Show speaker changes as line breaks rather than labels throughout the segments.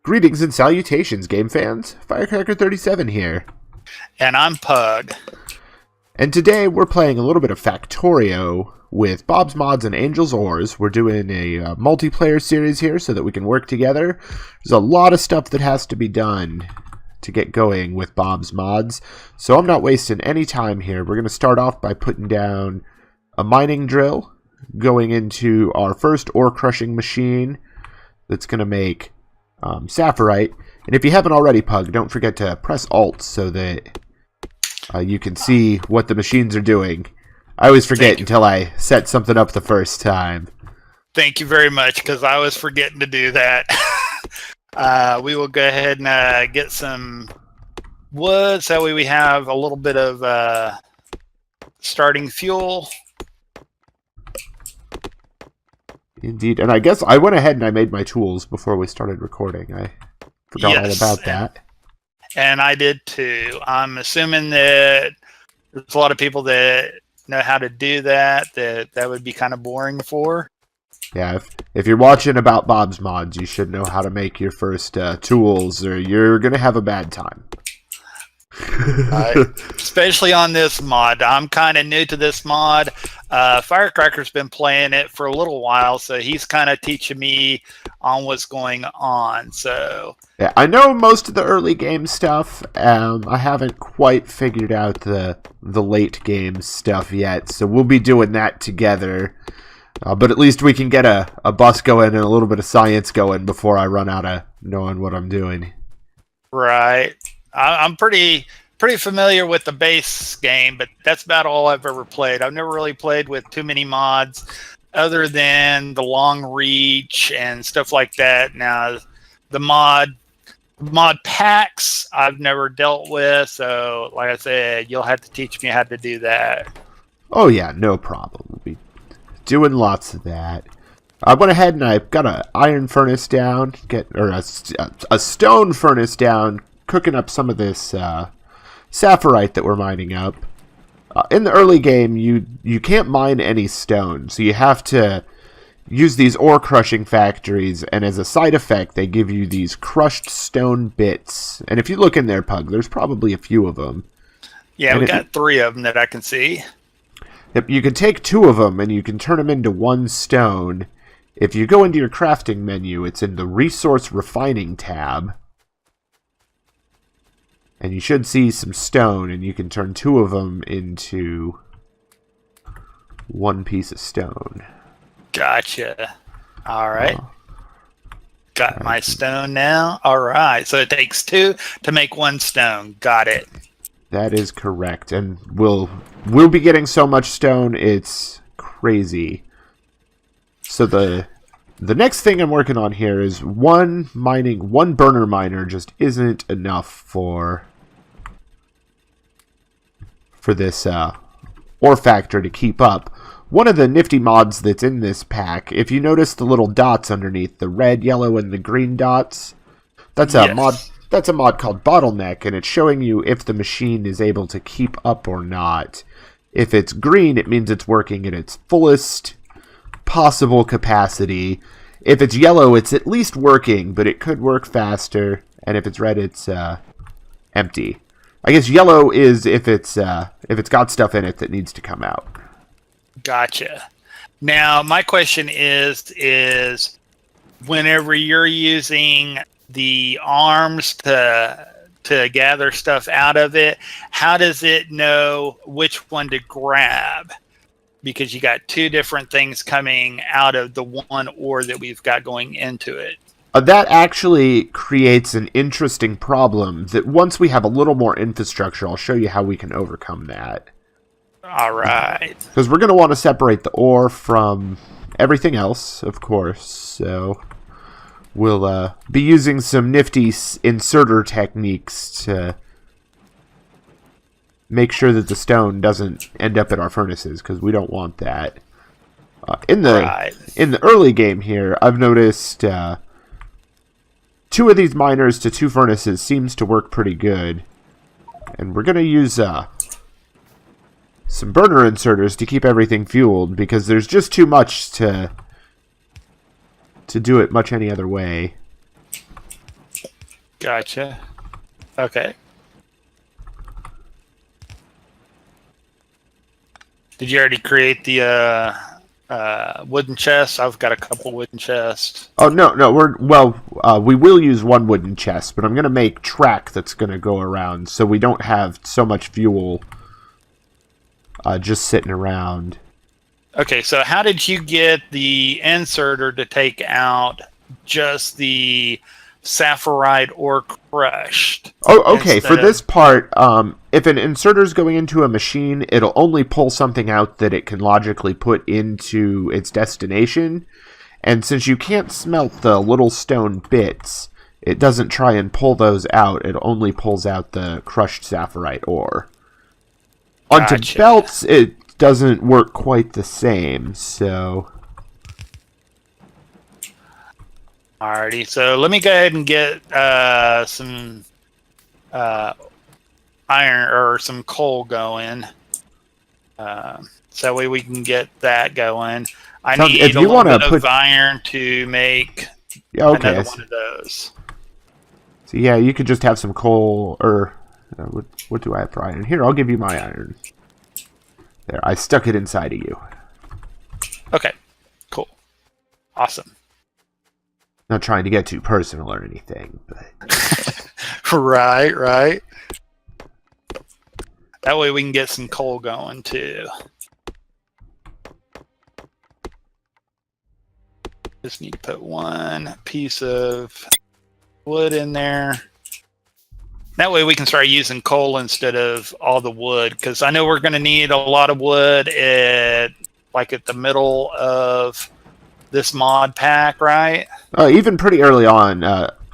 Greetings and salutations, game fans. Firecracker37 here.
And I'm Pugg.
And today we're playing a little bit of Factorio with Bob's Mods and Angel's Oars. We're doing a multiplayer series here so that we can work together. There's a lot of stuff that has to be done to get going with Bob's Mods, so I'm not wasting any time here. We're going to start off by putting down a mining drill, going into our first ore crushing machine that's going to make sapphirite. And if you haven't already, Pug, don't forget to press Alt so that you can see what the machines are doing. I always forget until I set something up the first time.
Thank you very much, because I was forgetting to do that. We will go ahead and get some wood, so that way we have a little bit of starting fuel.
Indeed, and I guess I went ahead and I made my tools before we started recording. I forgot all about that.
And I did too. I'm assuming that there's a lot of people that know how to do that would be kind of boring for.
Yeah, if you're watching about Bob's Mods, you should know how to make your first tools, or you're going to have a bad time.
Especially on this mod. I'm kind of new to this mod. Firecracker's been playing it for a little while, so he's kind of teaching me on what's going on. So
yeah, I know most of the early game stuff. I haven't quite figured out the late game stuff yet, so we'll be doing that together. But at least we can get a bus going and a little bit of science going before I run out of knowing what I'm doing.
Right. I'm pretty familiar with the base game, but that's about all I've ever played. I've never really played with too many mods other than the long reach and stuff like that. Now, the mod packs I've never dealt with, so like I said, you'll have to teach me how to do that.
Oh yeah, no problem. We'll be doing lots of that. I went ahead and I got an iron furnace down, a stone furnace down, cooking up some of this sapphirite that we're mining up. In the early game, you can't mine any stone, so you have to use these ore crushing factories, and as a side effect, they give you these crushed stone bits. And if you look in there, Pug, there's probably a few of them.
Yeah, we got 3 of them that I can see.
Yep, you can take 2 of them, and you can turn them into 1 stone. If you go into your crafting menu, it's in the Resource Refining tab. And you should see some stone, and you can turn 2 of them into 1 piece of stone.
Gotcha. All right. Got my stone now. All right. So it takes 2 to make 1 stone. Got it.
That is correct. And we'll be getting so much stone, it's crazy. So the next thing I'm working on here is one burner miner just isn't enough for this ore factor to keep up. One of the nifty mods that's in this pack, if you notice the little dots underneath, the red, yellow, and the green dots, that's a mod. That's a mod called Bottleneck, and it's showing you if the machine is able to keep up or not. If it's green, it means it's working at its fullest possible capacity. If it's yellow, it's at least working, but it could work faster. And if it's red, it's empty. I guess yellow is if it's got stuff in it that needs to come out.
Gotcha. Now, my question is whenever you're using the arms to gather stuff out of it, how does it know which one to grab? Because you got 2 different things coming out of the one ore that we've got going into it.
That actually creates an interesting problem that once we have a little more infrastructure, I'll show you how we can overcome that.
All right.
Because we're going to want to separate the ore from everything else, of course. So we'll be using some nifty inserter techniques to make sure that the stone doesn't end up in our furnaces, because we don't want that. In the early game here, I've noticed 2 of these miners to 2 furnaces seems to work pretty good. And we're going to use some burner inserters to keep everything fueled, because there's just too much to do it much any other way.
Gotcha. Okay. Did you already create the wooden chest? I've got a couple wooden chests.
Oh no, we will use one wooden chest, but I'm gonna make track that's gonna go around, so we don't have so much fuel just sitting around.
Okay, so how did you get the inserter to take out just the sapphirite ore crushed?
Oh, okay. For this part, if an inserter is going into a machine, it'll only pull something out that it can logically put into its destination. And since you can't smelt the little stone bits, it doesn't try and pull those out. It only pulls out the crushed sapphirite ore. Onto belts, it doesn't work quite the same, so...
Alrighty, so let me go ahead and get some iron or some coal going. So that way we can get that going. I need a little bit of iron to make another one of those.
So yeah, you could just have some coal, or what do I have for iron? Here, I'll give you my iron. There, I stuck it inside of you.
Okay, cool. Awesome.
Not trying to get too personal or anything, but...
Right. That way we can get some coal going, too. Just need to put one piece of wood in there. That way we can start using coal instead of all the wood, because I know we're going to need a lot of wood at the middle of this mod pack, right?
Even pretty early on,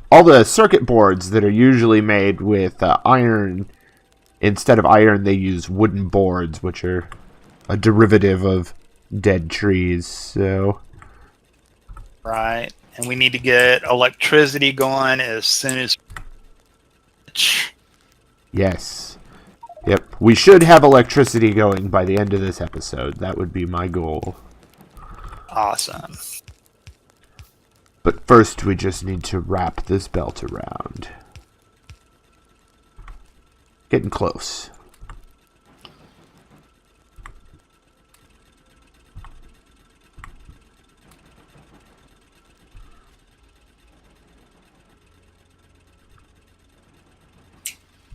all the circuit boards that are usually made with iron, instead of iron, they use wooden boards, which are a derivative of dead trees, so...
Right, and we need to get electricity going as soon as...
Yes. Yep, we should have electricity going by the end of this episode. That would be my goal.
Awesome.
But first, we just need to wrap this belt around. Getting close.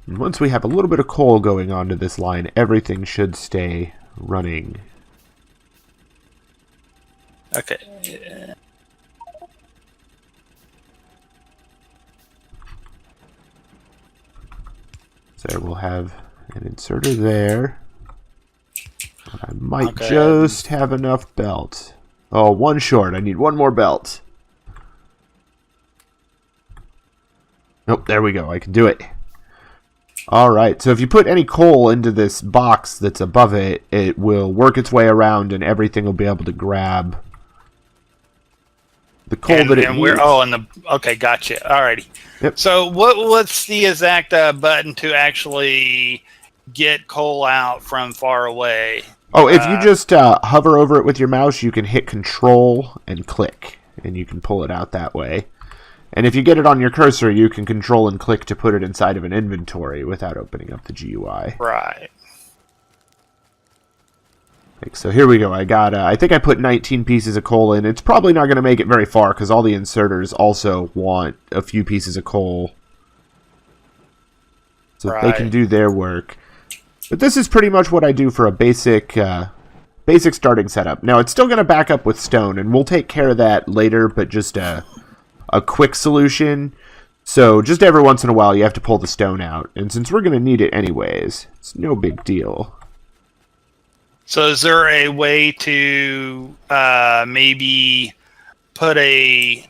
And once we have a little bit of coal going onto this line, everything should stay running.
Okay.
So we'll have an inserter there. I might just have enough belt. Oh, one short. I need one more belt. Nope, there we go. I can do it. Alright, so if you put any coal into this box that's above it, it will work its way around and everything will be able to grab the coal that it needs.
Okay, gotcha. Alrighty.
Yep.
So what's the exact button to actually get coal out from far away?
Oh, if you just hover over it with your mouse, you can hit Control and click, and you can pull it out that way. And if you get it on your cursor, you can control and click to put it inside of an inventory without opening up the GUI.
Right.
So here we go. I think I put 19 pieces of coal in. It's probably not going to make it very far because all the inserters also want a few pieces of coal. So they can do their work. But this is pretty much what I do for a basic starting setup. Now, it's still going to back up with stone, and we'll take care of that later, but just a quick solution. So just every once in a while, you have to pull the stone out. And since we're going to need it anyways, it's no big deal.
So is there a way to maybe put an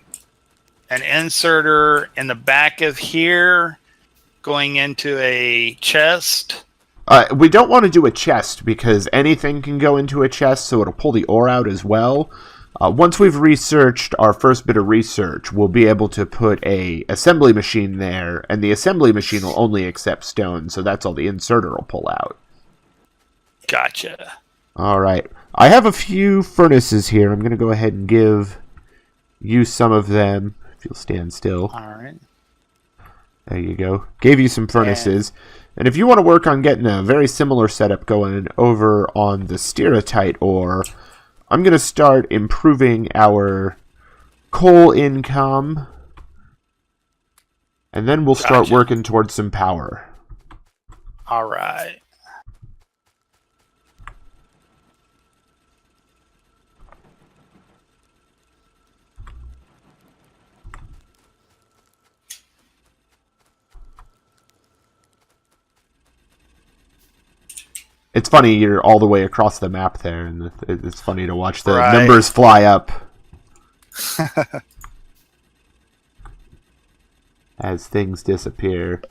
inserter in the back of here going into a chest?
We don't want to do a chest because anything can go into a chest, so it'll pull the ore out as well. Once we've researched our first bit of research, we'll be able to put a assembly machine there, and the assembly machine will only accept stone, so that's all the inserter will pull out.
Gotcha.
All right. I have a few furnaces here. I'm going to go ahead and give you some of them, if you'll stand still.
All right.
There you go. Gave you some furnaces. And if you want to work on getting a very similar setup going over on the stereotype ore, I'm going to start improving our coal income. And then we'll start working towards some power.
All right.
It's funny, you're all the way across the map there, and it's funny to watch the numbers fly up as things disappear.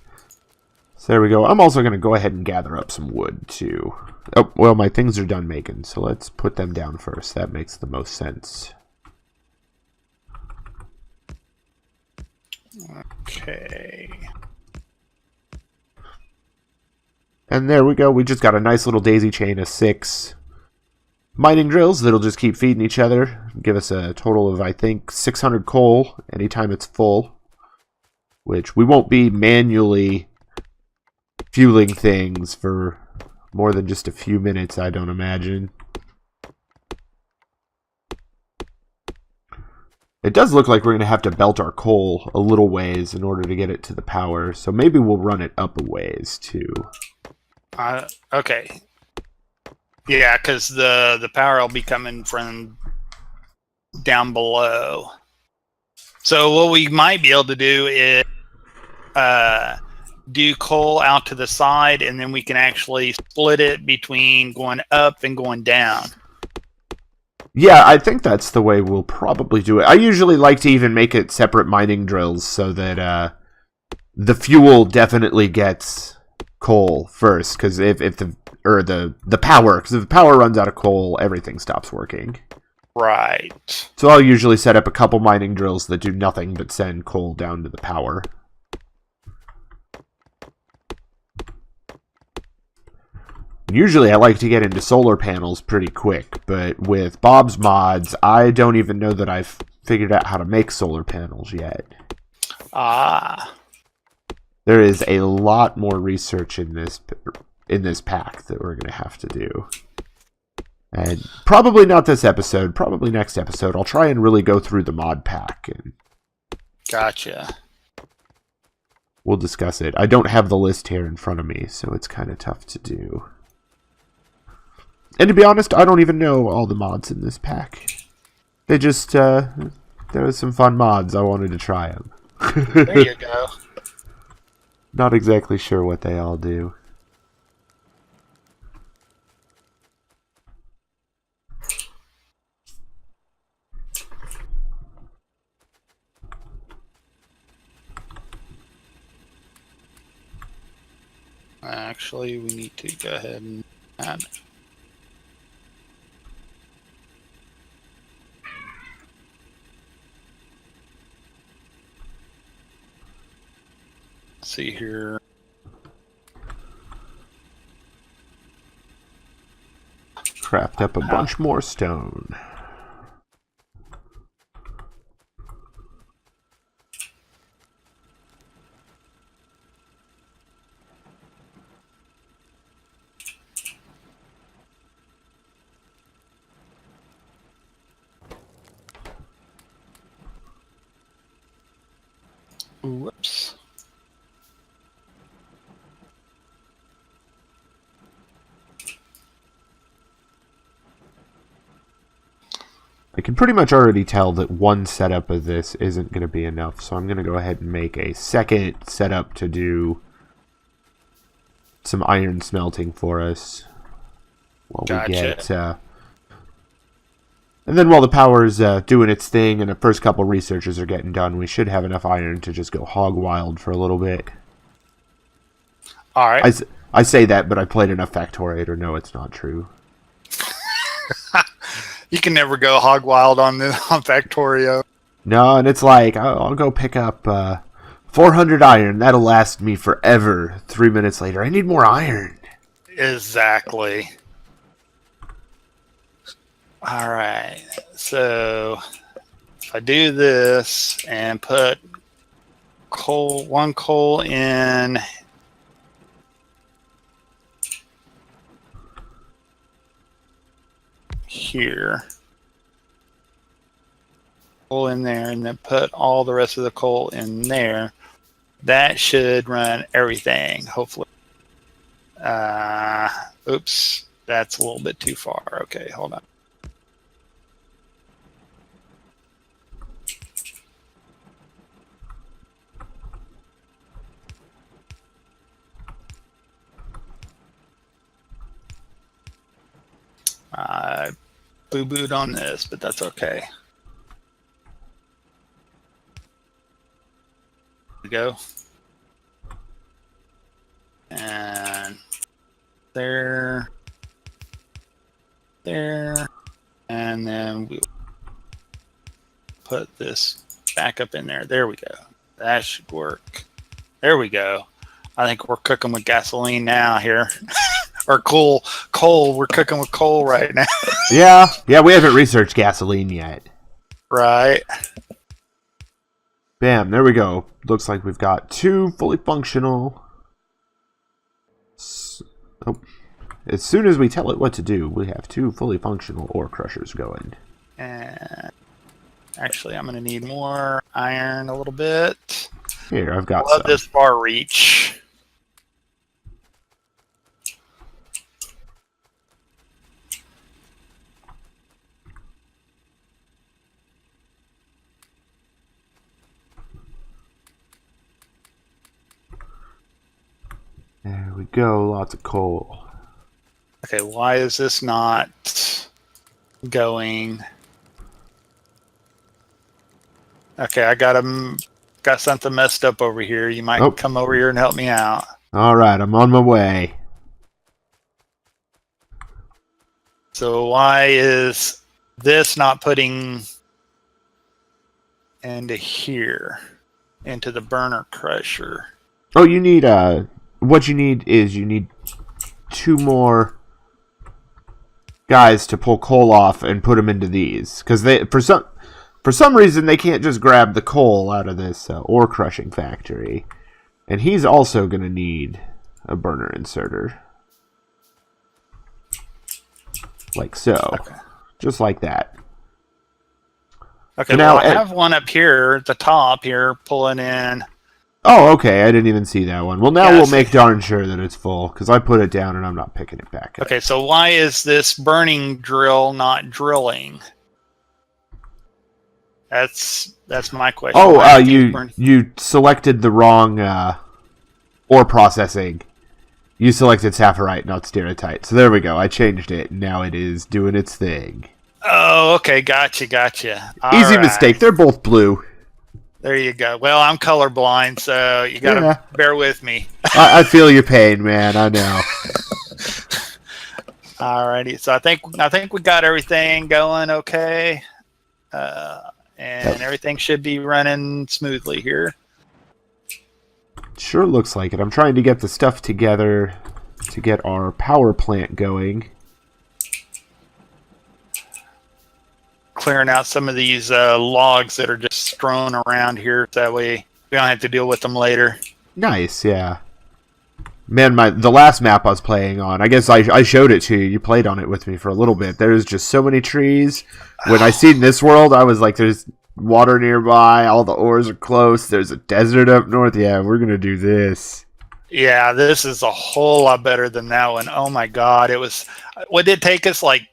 So there we go. I'm also going to go ahead and gather up some wood, too. Oh, well, my things are done making, so let's put them down first. That makes the most sense.
Okay.
And there we go. We just got a nice little daisy chain of 6 mining drills that'll just keep feeding each other. Give us a total of, I think, 600 coal anytime it's full. Which we won't be manually fueling things for more than just a few minutes, I don't imagine. It does look like we're going to have to belt our coal a little ways in order to get it to the power. So maybe we'll run it up a ways, too.
Okay. Yeah, because the power will be coming from down below. So what we might be able to do is do coal out to the side, and then we can actually split it between going up and going down.
Yeah, I think that's the way we'll probably do it. I usually like to even make it separate mining drills so that the fuel definitely gets coal first, because if the power, because if the power runs out of coal, everything stops working.
Right.
So I'll usually set up a couple mining drills that do nothing but send coal down to the power. Usually I like to get into solar panels pretty quick, but with Bob's mods, I don't even know that I've figured out how to make solar panels yet.
Ah.
There is a lot more research in this pack that we're going to have to do. And probably not this episode, probably next episode. I'll try and really go through the mod pack. And
Gotcha.
We'll discuss it. I don't have the list here in front of me, so it's kind of tough to do. And to be honest, I don't even know all the mods in this pack. They just, there was some fun mods. I wanted to try them.
There you go.
Not exactly sure what they all do.
Actually, we need to go ahead and add it. Let's see here.
Craft up a bunch more stone.
Whoops.
I can pretty much already tell that one setup of this isn't going to be enough, so I'm going to go ahead and make a second setup to do some iron smelting for us. While we get, and then while the power's doing its thing and the first couple researches are getting done, we should have enough iron to just go hog wild for a little bit.
All right.
I say that, but I played enough Factorio to know it's not true.
You can never go hog wild on Factorio.
No, and it's like, I'll go pick up 400 iron. That'll last me forever. 3 minutes later, I need more iron.
Exactly. All right. So if I do this and put one coal in here. Coal in there, and then put all the rest of the coal in there. That should run everything, hopefully. Oops, that's a little bit too far. Okay, hold on. I boo-booed on this, but that's okay. There we go. And there, and then we'll put this back up in there. There we go. That should work. There we go. I think we're cooking with gasoline now here. Or coal. We're cooking with coal right now.
Yeah, we haven't researched gasoline yet.
Right.
Bam, there we go. Looks like we've got 2 fully functional. As soon as we tell it what to do, we have 2 fully functional ore crushers going.
And actually, I'm going to need more iron a little bit.
Here, I've got
Love
some.
this bar reach.
There we go, lots of coal.
Okay, why is this not going? Okay, I got something messed up over here. You might come over here and help me out.
All right, I'm on my way.
So why is this not putting into here, into the burner crusher?
Oh, you need what you need is you need 2 more guys to pull coal off and put them into these, because they for some reason they can't just grab the coal out of this ore crushing factory, and he's also going to need a burner inserter, like so, just like that.
Okay, now I have one up here at the top here pulling in.
Oh, okay. I didn't even see that one. Well, now we'll make darn sure that it's full, because I put it down and I'm not picking it back up.
Okay, so why is this burning drill not drilling? That's my question.
Oh, you selected the wrong ore processing. You selected sapphirite, not stereotype. So there we go. I changed it, and now it is doing its thing.
Oh, okay. Gotcha.
Easy mistake. They're both blue.
There you go. Well, I'm colorblind, so you gotta bear with me.
I feel your pain, man. I know.
Alrighty. So I think we got everything going okay, and everything should be running smoothly here.
Sure looks like it. I'm trying to get the stuff together to get our power plant going.
Clearing out some of these logs that are just strewn around here. That way we don't have to deal with them later.
Nice, yeah. Man, the last map I was playing on, I guess I showed it to you. You played on it with me for a little bit. There's just so many trees. When I seen this world, I was like, there's water nearby. All the ores are close. There's a desert up north. Yeah, we're going to do this.
Yeah, this is a whole lot better than that one. Oh, my God. What did it take us, like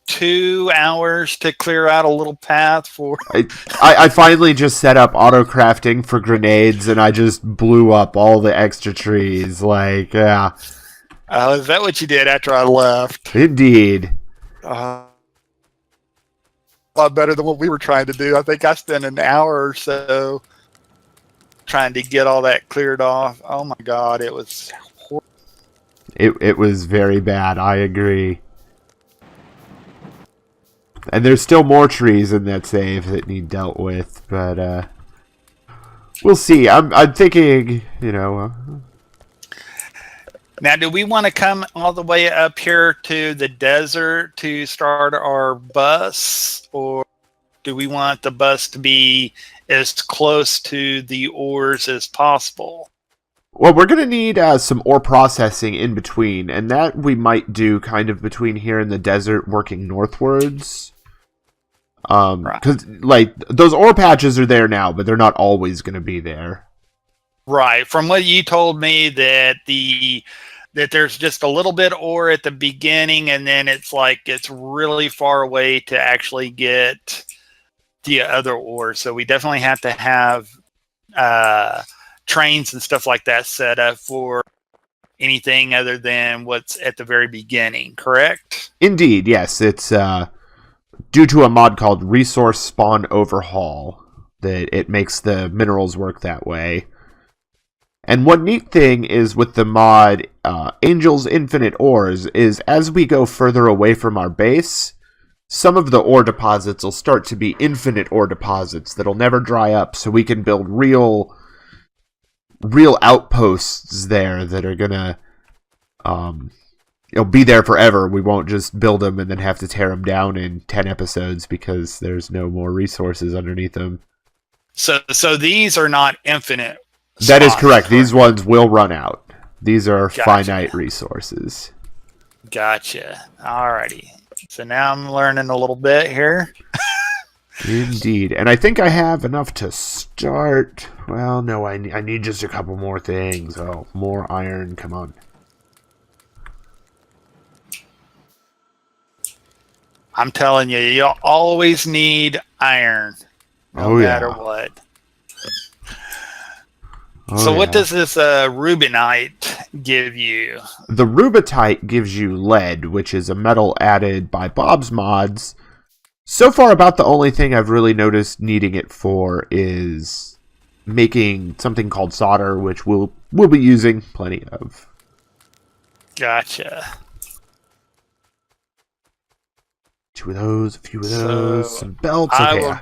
2 hours to clear out a little path for?
I finally just set up auto crafting for grenades, and I just blew up all the extra trees. Like, yeah.
Is that what you did after I left?
Indeed.
A lot better than what we were trying to do. I think I spent an hour or so trying to get all that cleared off. Oh my God, it was horrible.
It was very bad. I agree. And there's still more trees in that save that need dealt with, but we'll see. I'm thinking,
Now, do we want to come all the way up here to the desert to start our bus, or do we want the bus to be as close to the ores as possible?
Well, we're going to need some ore processing in between, and that we might do kind of between here and the desert working northwards. Because, like, those ore patches are there now, but they're not always going to be there.
Right. From what you told me, that there's just a little bit of ore at the beginning, and then it's really far away to actually get the other ore. So we definitely have to have trains and stuff like that set up for anything other than what's at the very beginning, correct?
Indeed, yes. It's due to a mod called Resource Spawn Overhaul that it makes the minerals work that way. And one neat thing is with the mod Angel's Infinite Ores is as we go further away from our base, some of the ore deposits will start to be infinite ore deposits that'll never dry up, so we can build real outposts there that are gonna be there forever. We won't just build them and then have to tear them down in 10 episodes because there's no more resources underneath them.
So these are not infinite.
That is correct. These ones will run out. These are finite resources.
Gotcha. Alrighty. So now I'm learning a little bit here.
Indeed. And I think I have enough to start. Well, no, I need just a couple more things. Oh, more iron. Come on.
I'm telling you, you'll always need iron. No matter what. So what does this rubinite give you?
The rubitite gives you lead, which is a metal added by Bob's mods. So far, about the only thing I've really noticed needing it for is making something called solder, which we'll be using plenty of.
Gotcha.
Two of those, a few of those, some belts. Okay,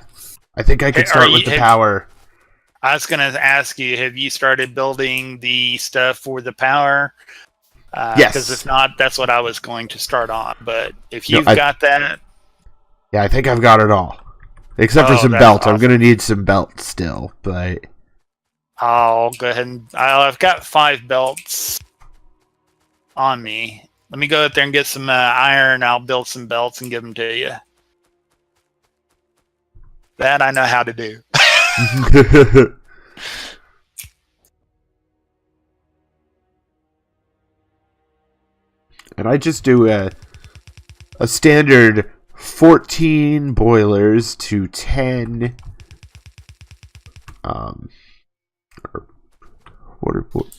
I think I could start with the power.
I was going to ask you, have you started building the stuff for the power?
Yes.
Because if not, that's what I was going to start on. But if you've got that...
Yeah, I think I've got it all. Except for some belts. Awesome. I'm going to need some belts still, but...
I'll go ahead and... I've got 5 belts on me. Let me go out there and get some iron. I'll build some belts and give them to you. That I know how to do.
And I just do a standard 14 boilers to 10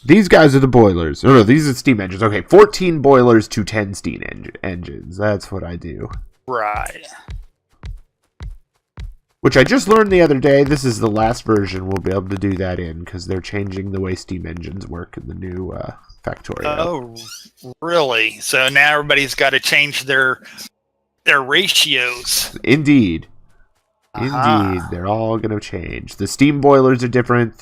these guys are the boilers. No, these are steam engines. Okay, 14 boilers to 10 steam engines. That's what I do.
Right.
Which I just learned the other day. This is the last version we'll be able to do that in because they're changing the way steam engines work in the new Factorio.
Oh, really? So now everybody's got to change their ratios.
Indeed. Indeed. They're all going to change. The steam boilers are different.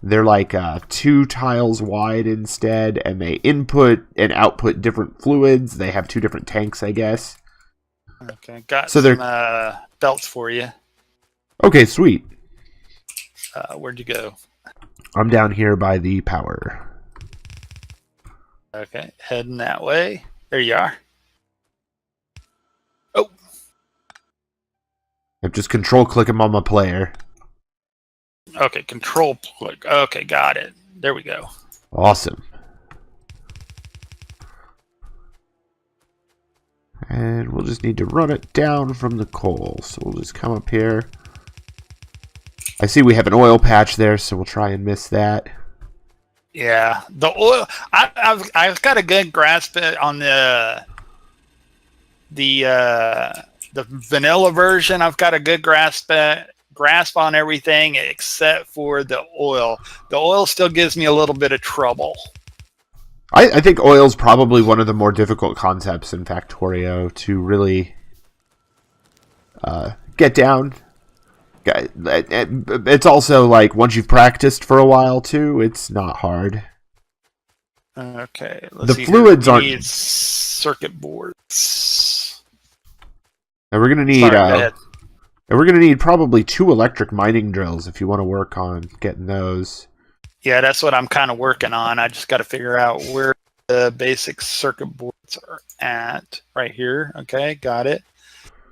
They're like 2 tiles wide instead, and they input and output different fluids. They have 2 different tanks, I guess.
Okay, got some belts for you.
Okay, sweet.
Where'd you go?
I'm down here by the power.
Okay, heading that way. There you are. Oh.
I'm just control clicking on my player.
Okay, control click. Okay, got it. There we go.
Awesome. And we'll just need to run it down from the coal. So we'll just come up here. I see we have an oil patch there, so we'll try and miss that.
Yeah, the oil. I've got a good grasp on the vanilla version. I've got a good grasp on everything except for the oil. The oil still gives me a little bit of trouble.
I think oil's probably one of the more difficult concepts in Factorio to really get down. It's also like once you've practiced for a while too, it's not hard.
Okay, let's see.
The fluids aren't.
Need circuit boards.
And we're gonna need. And we're going to need probably 2 electric mining drills if you want to work on getting those.
Yeah, that's what I'm kind of working on. I just got to figure out where the basic circuit boards are at. Right here. Okay, got it.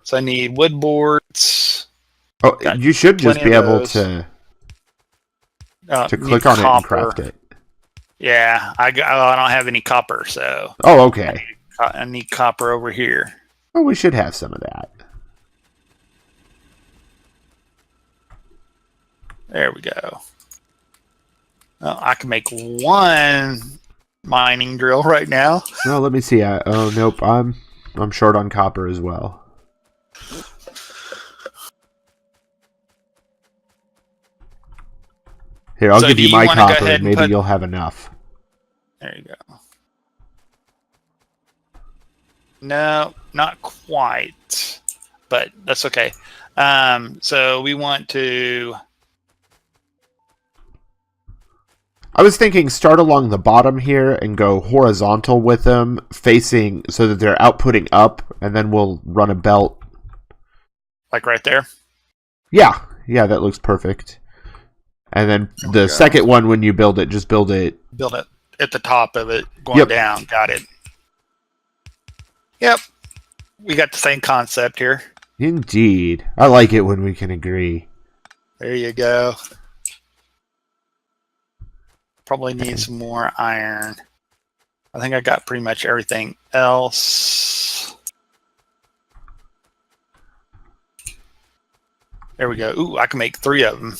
So I need wood boards.
Oh,
Got
you should just
plenty
be
of
able
those.
to
Need
click on it and
copper.
craft it.
Yeah, I don't have any copper, so
Oh, okay.
I need copper over here.
Well, we should have some of that.
There we go. Well, I can make 1 mining drill right now.
No, let me see. Oh, nope. I'm short on copper as well. Here, I'll give you my copper, and maybe you'll have enough.
There you go. No, not quite, but that's okay. So we want to...
I was thinking start along the bottom here and go horizontal with them, facing so that they're outputting up, and then we'll run a belt.
Like right there?
Yeah, that looks perfect. And then the second one, when you build it, just build it.
Build it at the top of it, going down. Got it. Yep. We got the same concept here.
Indeed. I like it when we can agree.
There you go. Probably need some more iron. I think I got pretty much everything else. There we go. Ooh, I can make 3 of them.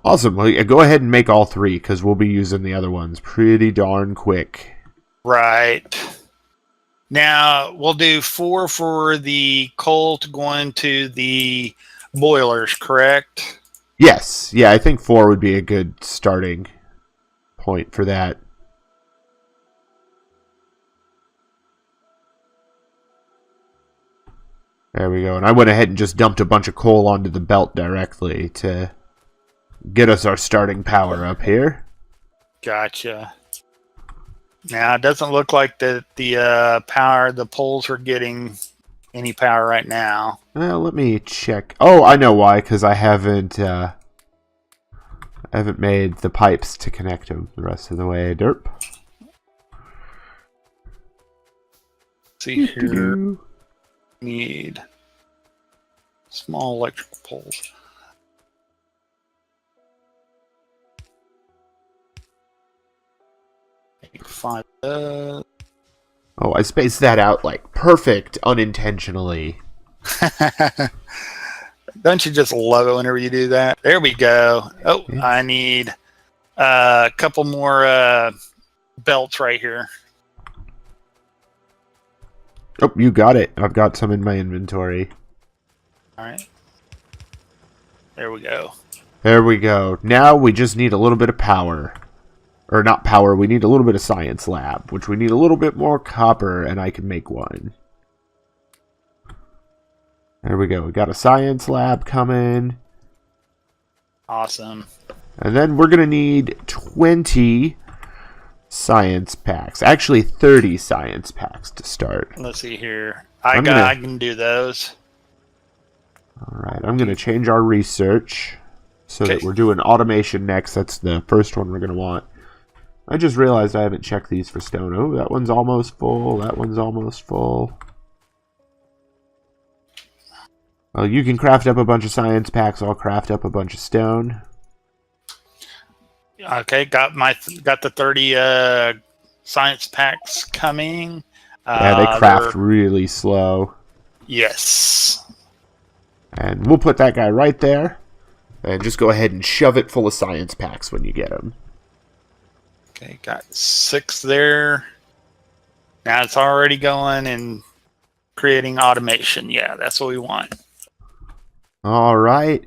Awesome. Well, yeah, go ahead and make all 3, because we'll be using the other ones pretty darn quick.
Right. Now, we'll do 4 for the coal to go into the boilers, correct?
Yes. Yeah, I think 4 would be a good starting point for that. There we go. And I went ahead and just dumped a bunch of coal onto the belt directly to get us our starting power up here.
Gotcha. Now, it doesn't look like the poles are getting any power right now.
Well, let me check. Oh, I know why, because I haven't made the pipes to connect them the rest of the way. Derp.
See here. Need small electrical poles. Maybe 5.
Oh, I spaced that out like perfect unintentionally.
Don't you just love it whenever you do that? There we go. Oh, yeah. I need a couple more belts right here.
Oh, you got it. I've got some in my inventory.
All right. There we go.
There we go. Now we just need a little bit of power. Or not power, we need a little bit of science lab, which we need a little bit more copper, and I can make 1. There we go. We got a science lab coming.
Awesome.
And then we're going to need 20 science packs. Actually, 30 science packs to start.
Let's see here. I can do those.
Alright, I'm going to change our research so that we're doing automation next. That's the first one we're going to want. I just realized I haven't checked these for stone. Oh, that one's almost full. That one's almost full. Well, you can craft up a bunch of science packs. I'll craft up a bunch of stone.
Okay, got the 30 science packs coming.
Yeah, they craft really slow.
Yes.
And we'll put that guy right there. And just go ahead and shove it full of science packs when you get them.
Okay, got 6 there. Now it's already going and creating automation. Yeah, that's what we want.
All right.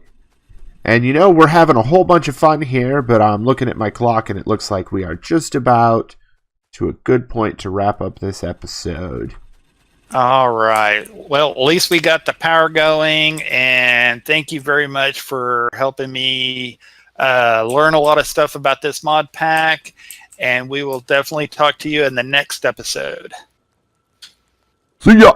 And you know, we're having a whole bunch of fun here, but I'm looking at my clock and it looks like we are just about to a good point to wrap up this episode.
All right. Well, at least we got the power going, and thank you very much for helping me learn a lot of stuff about this mod pack, and we will definitely talk to you in the next episode.
See ya!